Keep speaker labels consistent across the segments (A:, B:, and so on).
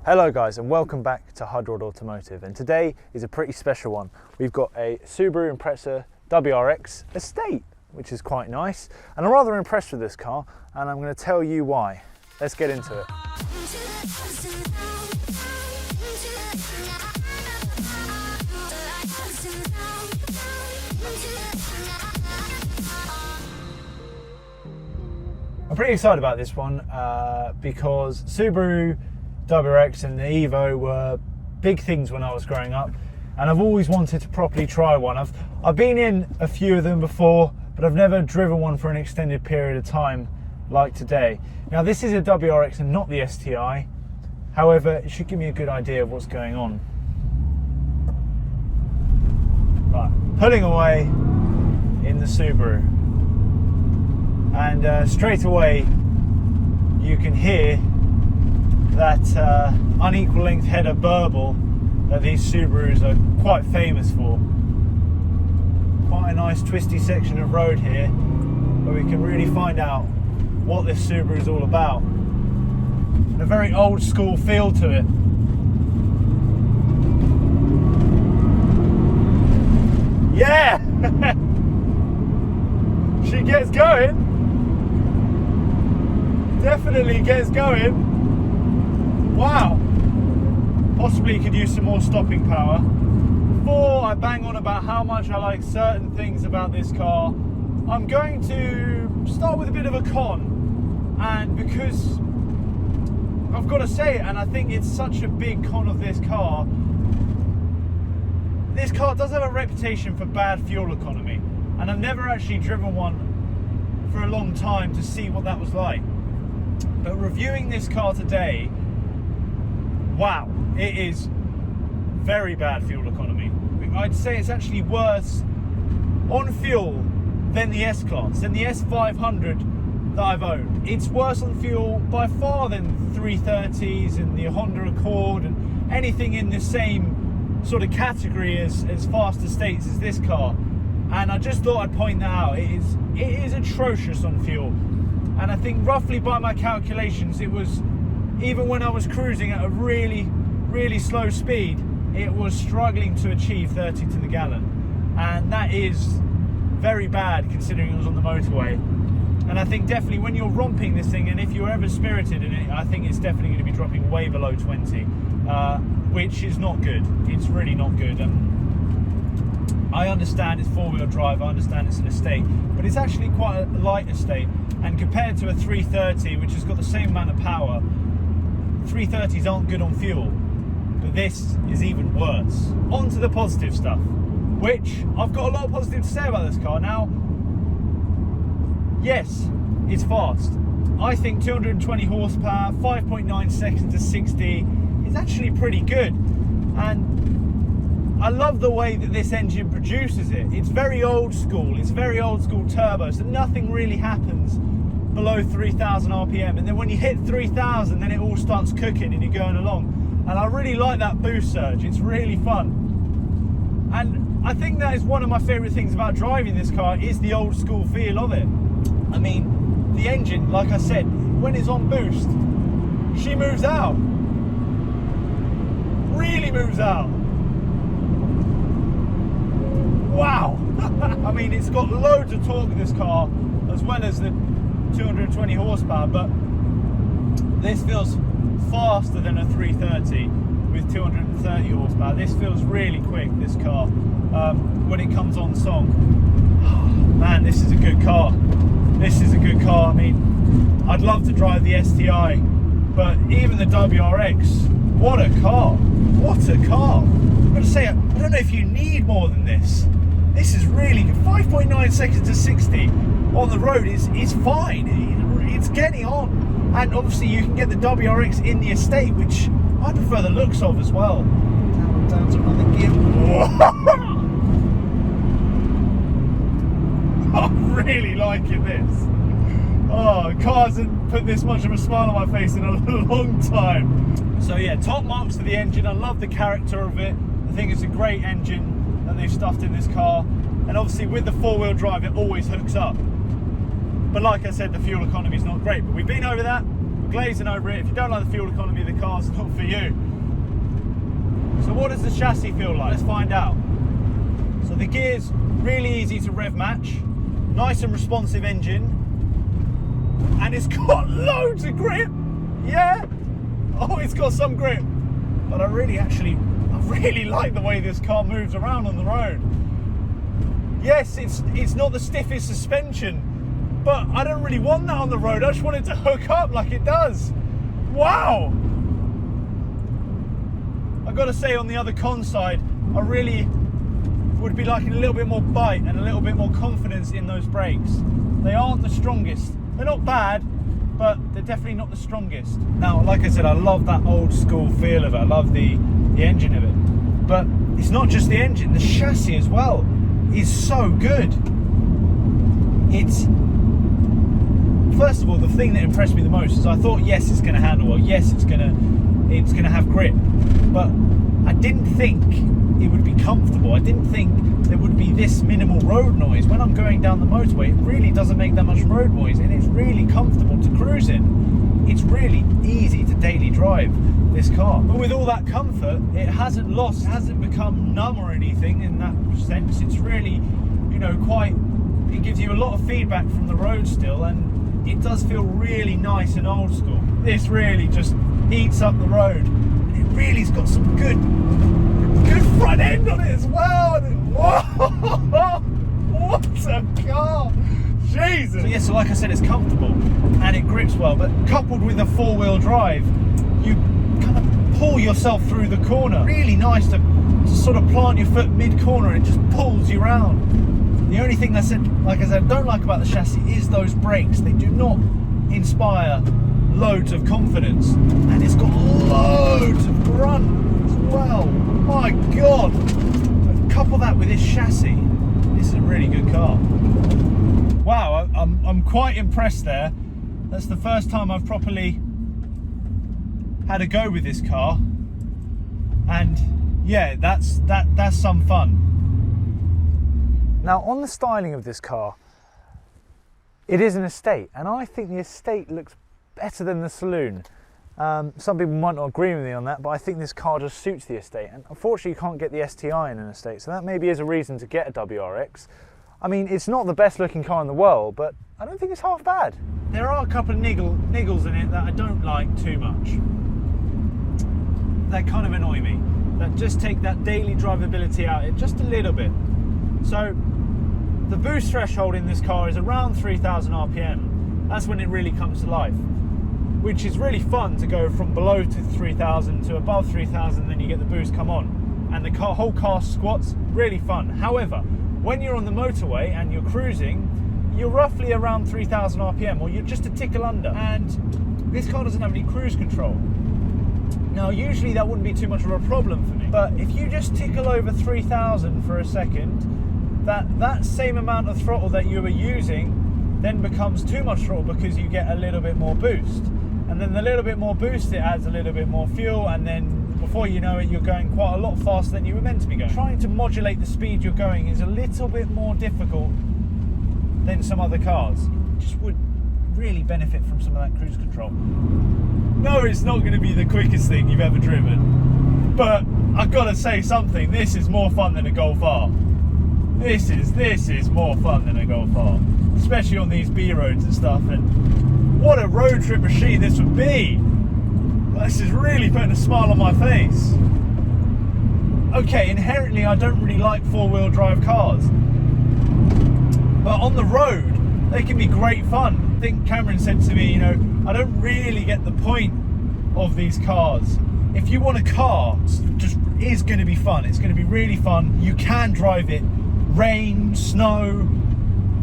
A: Hello guys and welcome back to HudRod Automotive, and today is a pretty special one. We've got a Subaru Impreza WRX Estate, which is quite nice, and I'm rather impressed with this car and I'm going to tell you why. Let's get into it. I'm pretty excited about this one because Subaru WRX and the Evo were big things when I was growing up, and I've always wanted to properly try one. I've been in a few of them before, but I've never driven one for an extended period of time like today. Now this is a WRX and not the STI, however it should give me a good idea of what's going on. Right, pulling away in the Subaru, and straight away you can hear that unequal length header burble that these Subarus are quite famous for. Quite a nice twisty section of road here where we can really find out what this Subaru is all about. And a very old school feel to it. Yeah! She gets going. Definitely gets going. Wow, possibly could use some more stopping power. Before I bang on about how much I like certain things about this car, I'm going to start with a bit of a con, and because I've got to say it, and I think it's such a big con of this car does have a reputation for bad fuel economy, and I've never actually driven one for a long time to see what that was like. But reviewing this car today, wow, it is very bad fuel economy. I'd say it's actually worse on fuel than the S-Class, than the S500 that I've owned. It's worse on fuel by far than 330s and the Honda Accord and anything in the same sort of category as fast estates as this car. And I just thought I'd point that out. It is atrocious on fuel. And I think roughly by my calculations, it was, even when I was cruising at a really, really slow speed, it was struggling to achieve 30 to the gallon. And that is very bad considering it was on the motorway. And I think definitely when you're romping this thing, and if you're ever spirited in it, I think it's definitely going to be dropping way below 20, which is not good. It's really not good. I understand it's four-wheel drive, I understand it's an estate, but it's actually quite a light estate. And compared to a 330, which has got the same amount of power, 330s aren't good on fuel, but this is even worse. On to the positive stuff, which I've got a lot of positive to say about this car. Now, yes, it's fast. I think 220 horsepower, 5.9 seconds to 60 is actually pretty good. And I love the way that this engine produces it. It's very old school. It's very old school turbo, so nothing really happens below 3,000 RPM. And then when you hit 3,000, then it all starts cooking and you're going along. And I really like that boost surge. It's really fun. And I think that is one of my favorite things about driving this car, is the old school feel of it. I mean, the engine, like I said, when it's on boost, she moves out. Really moves out. Wow. I mean, it's got loads of torque in this car, as well as the 220 horsepower, but this feels faster than a 330 with 230 horsepower. This feels really quick, this car, when it comes on song. Man, this is a good car. This is a good car. I mean, I'd love to drive the STI, but even the WRX, what a car. What a car. I've got to say, I don't know if you need more than this. This is really good. 5.9 seconds to 60 on the road is fine. It's getting on. And obviously you can get the WRX in the estate, which I prefer the looks of as well. Down to another gear. I'm really liking this. Oh, cars hasn't put this much of a smile on my face in a long time. So yeah, top marks to the engine. I love the character of it. I think it's a great engine that they've stuffed in this car, and obviously with the four-wheel drive it always hooks up. But like I said, the fuel economy is not great, but we've been over that. We're glazing over it. If you don't like the fuel economy, the car's not for you. So what does the chassis feel like? Let's find out. So the gear's really easy to rev match, nice and responsive engine, and it's got loads of grip. Yeah, oh, it's got some grip, but I really like the way this car moves around on the road. Yes, it's not the stiffest suspension, but I don't really want that on the road. I just want it to hook up like it does. Wow. I've got to say, on the other con side, I really would be liking a little bit more bite and a little bit more confidence in those brakes. They aren't the strongest. They're not bad, but they're definitely not the strongest. Now, like I said, I love that old school feel of it. I love the engine of it. But it's not just the engine, the chassis as well is so good. It's, first of all, the thing that impressed me the most is I thought, yes, it's going to handle well. Yes, it's going to have grip. But I didn't think it would be comfortable. I didn't think there would be this minimal road noise. When I'm going down the motorway, it really doesn't make that much road noise, and it's really comfortable to cruise in. It's really easy to daily drive this car. But with all that comfort, it hasn't become numb or anything in that sense. It's really, you know, it gives you a lot of feedback from the road still, and it does feel really nice and old school. This really just eats up the road. It really's got some good front end on it as well. Whoa, what a car! Jesus. So yeah, so like I said, it's comfortable and it grips well, but coupled with a four-wheel drive, you kind of pull yourself through the corner. Really nice to sort of plant your foot mid-corner and it just pulls you around. The only thing like I said, I don't like about the chassis is those brakes. They do not inspire loads of confidence, and it's got loads of grunt as well. My God! Couple that with this chassis, this is a really good car. Wow, I'm quite impressed there. That's the first time I've properly had a go with this car, and yeah, that's some fun. Now, on the styling of this car, it is an estate, and I think the estate looks better than the saloon. Some people might not agree with me on that, but I think this car just suits the estate, and unfortunately you can't get the STI in an estate, so that maybe is a reason to get a WRX. I mean, it's not the best looking car in the world, but I don't think it's half bad. There are a couple of niggles in it that I don't like too much. They kind of annoy me. That just take that daily drivability out it just a little bit. So the boost threshold in this car is around 3,000 RPM. That's when it really comes to life, which is really fun to go from below to 3,000 to above 3,000, then you get the boost come on. And the whole car squats, really fun. However, when you're on the motorway and you're cruising, you're roughly around 3,000 RPM, or you're just a tickle under. And this car doesn't have any cruise control. Now, usually that wouldn't be too much of a problem for me, but if you just tickle over 3,000 for a second, that same amount of throttle that you were using then becomes too much throttle because you get a little bit more boost. And then the little bit more boost, it adds a little bit more fuel, and then before you know it, you're going quite a lot faster than you were meant to be going. Trying to modulate the speed you're going is a little bit more difficult than some other cars. You just would really benefit from some of that cruise control. No, it's not going to be the quickest thing you've ever driven, but I've got to say something, this is more fun than a Golf R. This is more fun than a Golf R, especially on these B roads and stuff. And what a road trip machine this would be. This is really putting a smile on my face. Okay, inherently I don't really like four-wheel drive cars, but on the road they can be great fun. I think Cameron said to me, you know, I don't really get the point of these cars. If you want a car, it just is going to be fun. It's going to be really fun. You can drive it rain, snow,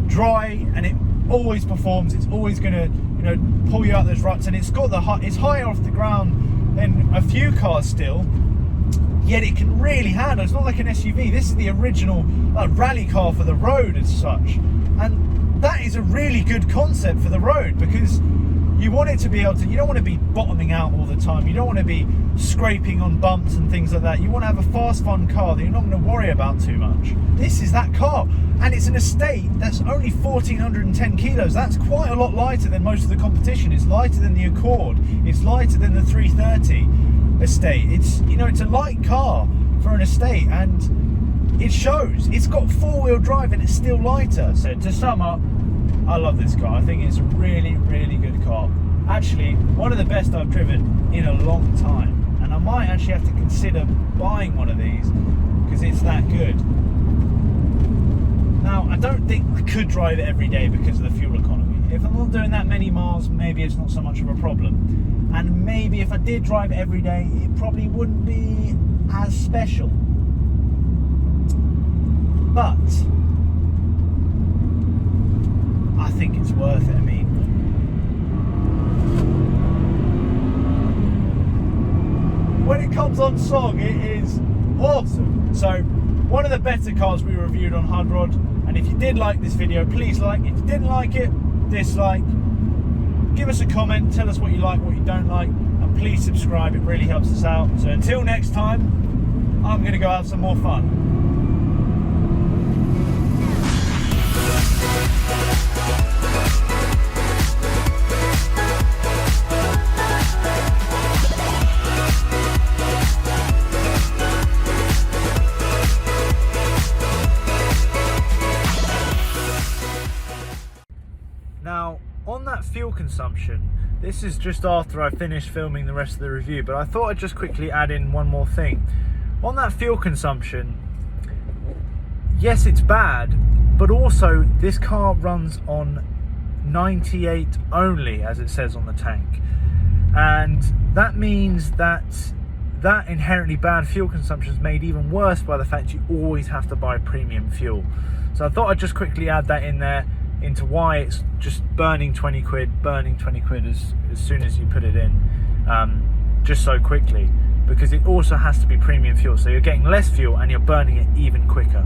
A: dry, and it always performs. It's always going to, you know, pull you out those ruts, and it's got it's higher off the ground than a few cars still, yet it can really handle. It's not like an SUV. This is the original rally car for the road as such, and that is a really good concept for the road, because you want it to be able to, you don't want to be bottoming out all the time, you don't want to be scraping on bumps and things like that. You want to have a fast, fun car that you're not going to worry about too much. This is that car, and it's an estate that's only 1,410 kilos. That's quite a lot lighter than most of the competition. It's lighter than the Accord, it's lighter than the 330 estate. It's, you know, it's a light car for an estate, and it shows. It's got four-wheel drive and it's still lighter. So to sum up, I love this car. I think it's a really, really good car. Actually, one of the best I've driven in a long time, and I might actually have to consider buying one of these because it's that good. Now, I don't think I could drive it every day because of the fuel economy. If I'm not doing that many miles, maybe it's not so much of a problem. And maybe if I did drive it every day, it probably wouldn't be as special. But I think it's worth it. I mean, when it comes on song, it is awesome. So, one of the better cars we reviewed on HudRod. And if you did like this video, please like. If you didn't like it, dislike. Give us a comment, tell us what you like, what you don't like, and please subscribe, it really helps us out. So until next time, I'm going to go have some more fun. Now, on that fuel consumption, this is just after I finished filming the rest of the review, but I thought I'd just quickly add in one more thing. On that fuel consumption, yes, it's bad, but also this car runs on 98 only, as it says on the tank. And that means that that inherently bad fuel consumption is made even worse by the fact you always have to buy premium fuel. So I thought I'd just quickly add that in there, into why it's just burning 20 quid as soon as you put it in, just so quickly, because it also has to be premium fuel, so you're getting less fuel and you're burning it even quicker.